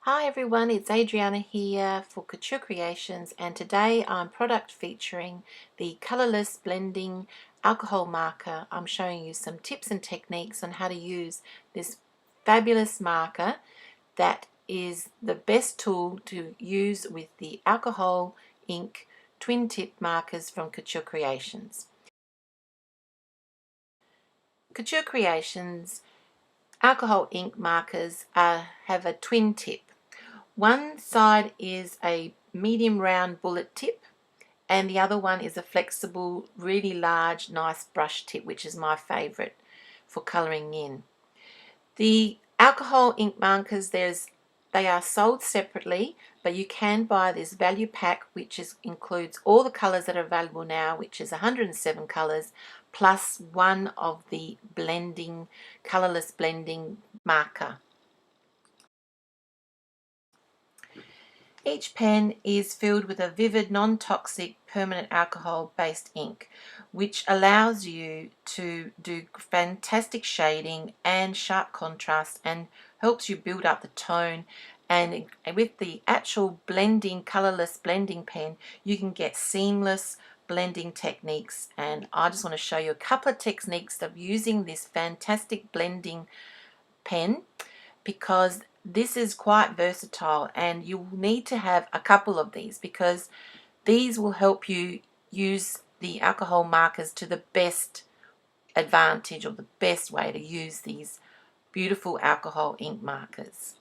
Hi everyone, it's Adriana here for Couture Creations, and today I'm product featuring the Colourless Blending Alcohol Marker. I'm showing you some tips and techniques on how to use this fabulous marker that is the best tool to use with the alcohol ink twin tip markers from Couture Creations. Couture Creations alcohol ink markers have a twin tip. One side is a medium round bullet tip and the other one is a flexible, really large, nice brush tip, which is my favorite for coloring in. The alcohol ink markers, they are sold separately, but you can buy this value pack which includes all the colors that are available now, which is 107 colors, plus one of the colorless blending marker. Each pen is filled with a vivid, non-toxic, permanent alcohol-based ink, which allows you to do fantastic shading and sharp contrast and helps you build up the tone. And with the actual colorless blending pen, you can get seamless blending techniques. And I just want to show you a couple of techniques of using this fantastic blending pen, because this is quite versatile and you will need to have a couple of these, because these will help you use the alcohol markers to the best advantage, or the best way to use these beautiful alcohol ink markers.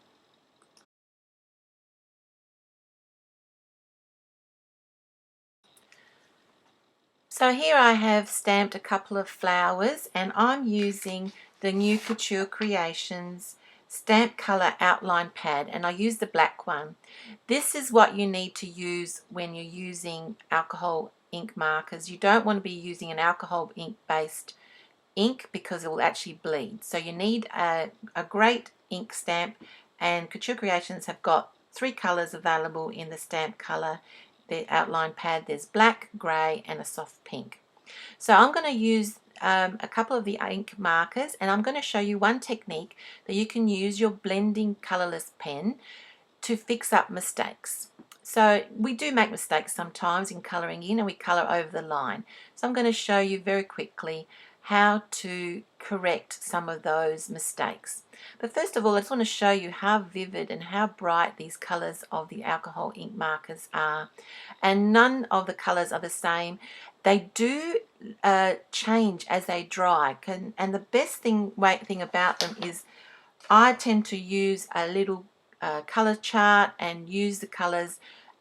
So here I have stamped a couple of flowers and I'm using the new Couture Creations stamp color outline pad, and I use the black one. This is what you need to use when you're using alcohol ink markers. You don't want to be using an alcohol ink based ink because it will actually bleed. So you need a great ink stamp, and Couture Creations have got 3 colors available in the stamp color, the outline pad. There's black, grey and a soft pink. So I'm going to use a couple of the ink markers, and I'm going to show you one technique that you can use your blending colorless pen to fix up mistakes. So we do make mistakes sometimes in coloring in, and we color over the line. So I'm going to show you very quickly how to correct some of those mistakes. But first of all, I just want to show you how vivid and how bright these colors of the alcohol ink markers are. And none of the colors are the same. They do change as they dry. And the best thing about them is I tend to use a little color chart and use the colors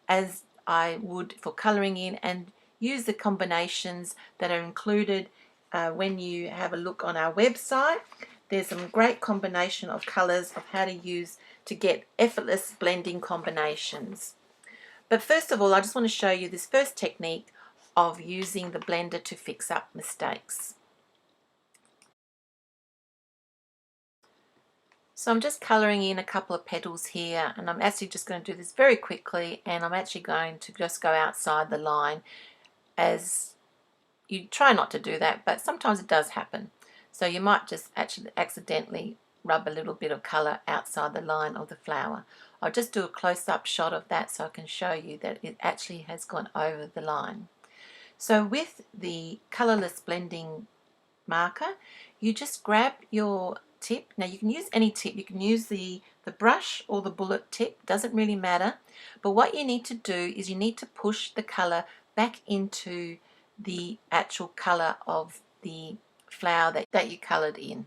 as I would for coloring in, and use the combinations that are included when you have a look on our website. There's some great combination of colors of how to use to get effortless blending combinations. But first of all, I just want to show you this first technique of using the blender to fix up mistakes. So I'm just colouring in a couple of petals here, and I'm actually just going to do this very quickly, and I'm actually going to just go outside the line. As you try not to do that, but sometimes it does happen. So you might just actually accidentally rub a little bit of colour outside the line of the flower. I'll just do a close-up shot of that so I can show you that it actually has gone over the line. So with the colourless blending marker, you just grab your tip. Now you can use any tip, you can use the brush or the bullet tip, doesn't really matter. But what you need to do is you need to push the colour back into the actual colour of the flower that you coloured in.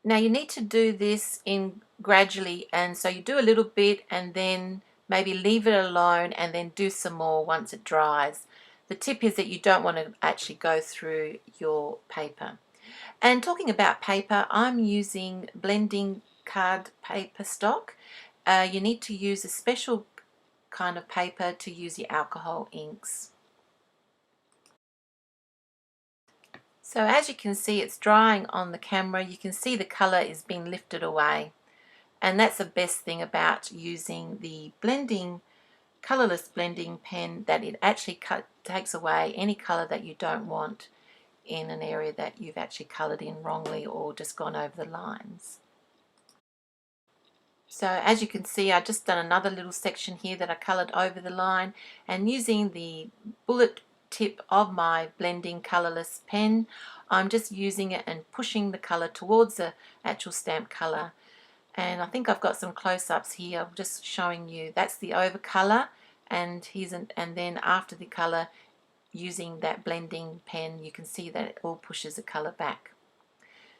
Now you need to do this in gradually, and so you do a little bit and then maybe leave it alone and then do some more once it dries. The tip is that you don't want to actually go through your paper. And talking about paper, I'm using blending card paper stock. You need to use a special kind of paper to use the alcohol inks. So as you can see, it's drying on the camera. You can see the colour is being lifted away. And that's the best thing about using the colourless blending pen, that it actually takes away any colour that you don't want in an area that you've actually coloured in wrongly or just gone over the lines. So as you can see, I've just done another little section here that I coloured over the line, and using the bullet tip of my blending colourless pen, I'm just using it and pushing the colour towards the actual stamp colour. And I think I've got some close-ups here, just showing you that's the over colour, and then after the colour, using that blending pen, you can see that it all pushes the colour back.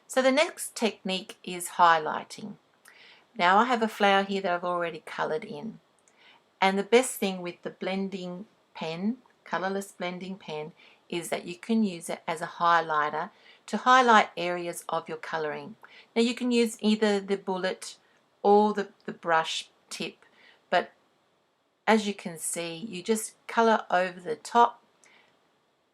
So the next technique is highlighting. Now I have a flower here that I've already coloured in, and the best thing with the blending pen, colourless blending pen, is that you can use it as a highlighter to highlight areas of your colouring. Now you can use either the bullet or the brush tip, but as you can see, you just colour over the top,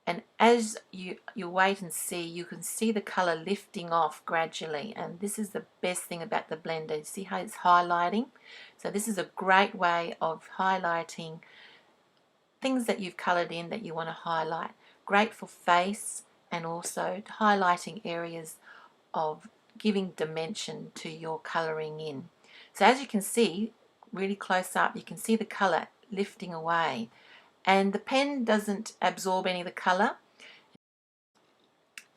and as you wait and see, you can see the colour lifting off gradually, and this is the best thing about the blender. See how it's highlighting? So this is a great way of highlighting things that you've coloured in that you want to highlight. Great for face, and also highlighting areas of giving dimension to your colouring in. So as you can see, really close up, you can see the colour lifting away, and the pen doesn't absorb any of the colour.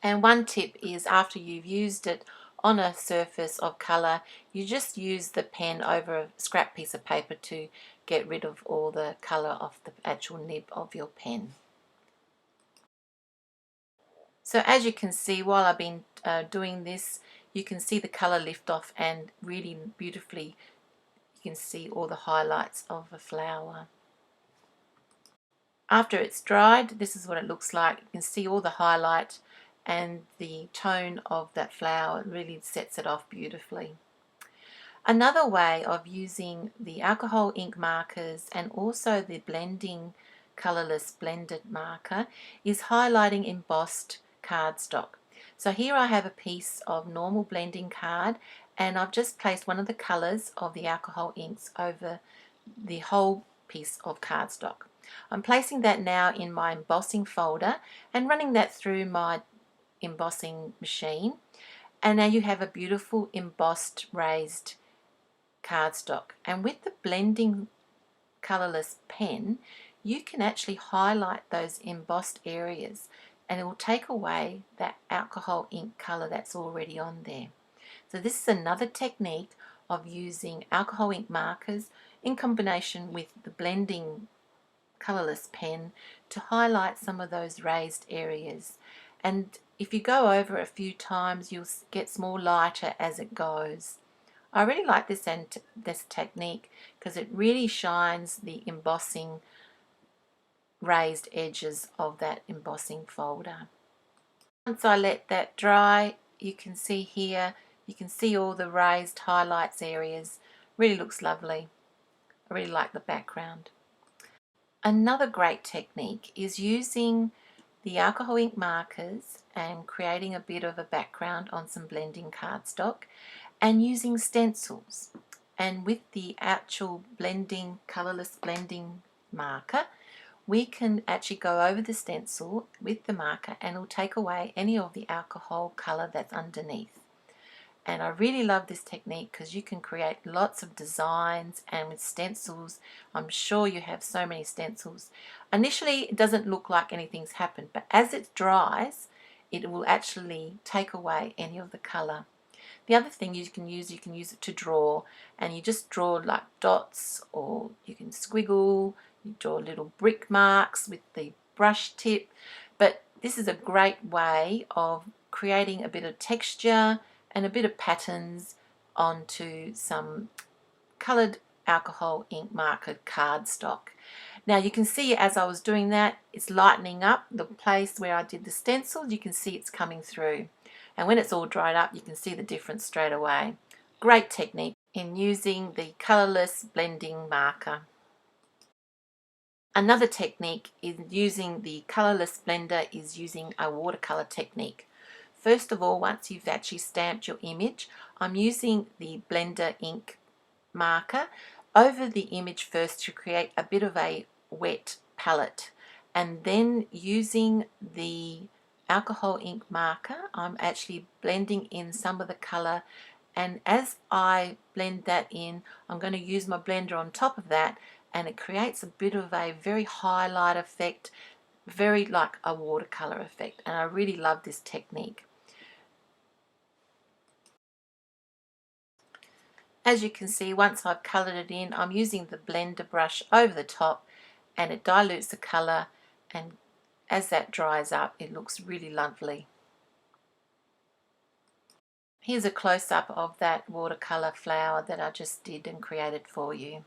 And one tip is, after you've used it on a surface of colour, you just use the pen over a scrap piece of paper to get rid of all the colour off the actual nib of your pen. So as you can see, while I've been doing this, you can see the colour lift off, and really beautifully you can see all the highlights of a flower. After it's dried, this is what it looks like. You can see all the highlight and the tone of that flower. It really sets it off beautifully. Another way of using the alcohol ink markers and also the blending colourless blended marker is highlighting embossed cardstock. So here I have a piece of normal blending card, and I've just placed one of the colours of the alcohol inks over the whole piece of cardstock. I'm placing that now in my embossing folder and running that through my embossing machine, and now you have a beautiful embossed raised cardstock. And with the blending colourless pen, you can actually highlight those embossed areas, and it will take away that alcohol ink colour that's already on there. So this is another technique of using alcohol ink markers in combination with the blending colourless pen to highlight some of those raised areas. And if you go over it a few times, you'll get more lighter as it goes. I really like this technique because it really shines the embossing raised edges of that embossing folder. Once I let that dry, you can see here, you can see all the raised highlights areas. Really looks lovely. I really like the background. Another great technique is using the alcohol ink markers and creating a bit of a background on some blending cardstock, and using stencils. And with the actual blending, colourless blending marker, we can actually go over the stencil with the marker, and it'll take away any of the alcohol colour that's underneath. And I really love this technique because you can create lots of designs, and with stencils, I'm sure you have so many stencils. Initially it doesn't look like anything's happened, but as it dries, it will actually take away any of the colour. The other thing you can use it to draw, and you just draw like dots, or you can squiggle, you draw little brick marks with the brush tip. But this is a great way of creating a bit of texture and a bit of patterns onto some coloured alcohol ink marker cardstock. Now you can see as I was doing that, it's lightening up the place where I did the stencil. You can see it's coming through, and when it's all dried up, you can see the difference straight away. Great technique in using the colourless blending marker. Another technique in using the colourless blender is using a watercolour technique. First of all, once you've actually stamped your image, I'm using the blender ink marker over the image first to create a bit of a wet palette, and then using the alcohol ink marker, I'm actually blending in some of the colour And as I blend that in, I'm going to use my blender on top of that, and it creates a bit of a very highlight effect, very like a watercolor effect, and I really love this technique. As you can see, once I've colored it in, I'm using the blender brush over the top, and it dilutes the color, and as that dries up, it looks really lovely. Here's a close-up of that watercolor flower that I just did and created for you.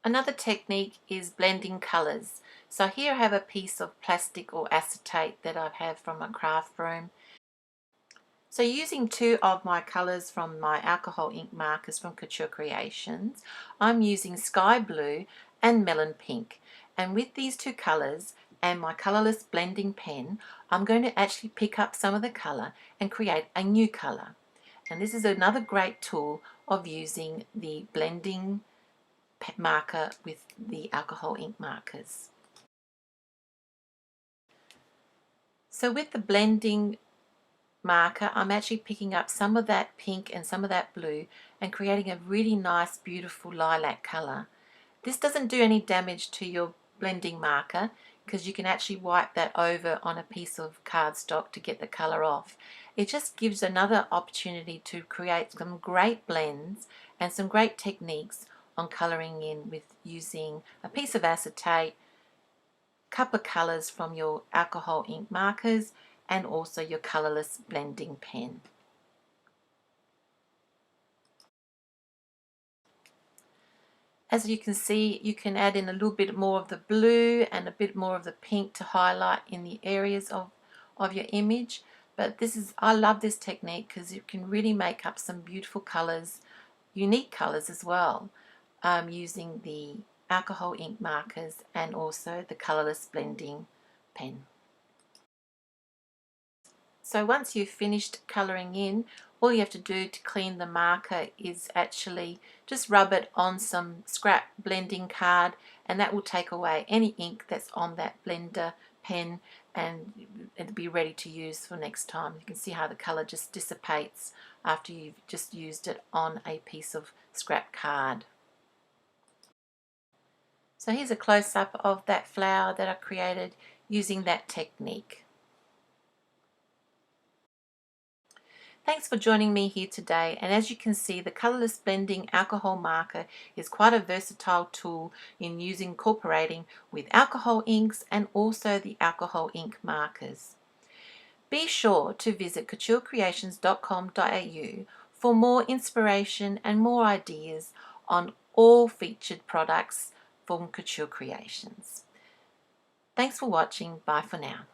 Another technique is blending colors. So here I have a piece of plastic or acetate that I have from a craft room. So using two of my colors from my alcohol ink markers from Couture Creations, I'm using Sky Blue and Melon Pink. And with these two colors and my Colourless blending pen, I'm going to actually pick up some of the color and create a new color. And this is another great tool of using the blending marker with the alcohol ink markers. So with the blending marker, I'm actually picking up some of that pink and some of that blue and creating a really nice, beautiful lilac color. This doesn't do any damage to your blending marker because you can actually wipe that over on a piece of cardstock to get the color off. It just gives another opportunity to create some great blends and some great techniques on coloring in with using a piece of acetate, couple of colors from your alcohol ink markers, and also your Colourless blending pen. As you can see, you can add in a little bit more of the blue and a bit more of the pink to highlight in the areas of your image. But I love this technique because you can really make up some beautiful colors, unique colors as well, using the alcohol ink markers and also the Colourless blending pen. So once you've finished colouring in, all you have to do to clean the marker is actually just rub it on some scrap blending card, and that will take away any ink that's on that blender pen, and it'll be ready to use for next time. You can see how the colour just dissipates after you've just used it on a piece of scrap card. So here's a close-up of that flower that I created using that technique. Thanks for joining me here today, and as you can see, the Colourless blending alcohol marker is quite a versatile tool in incorporating with alcohol inks and also the alcohol ink markers. Be sure to visit couturecreations.com.au for more inspiration and more ideas on all featured products from Couture Creations. Thanks for watching. Bye for now.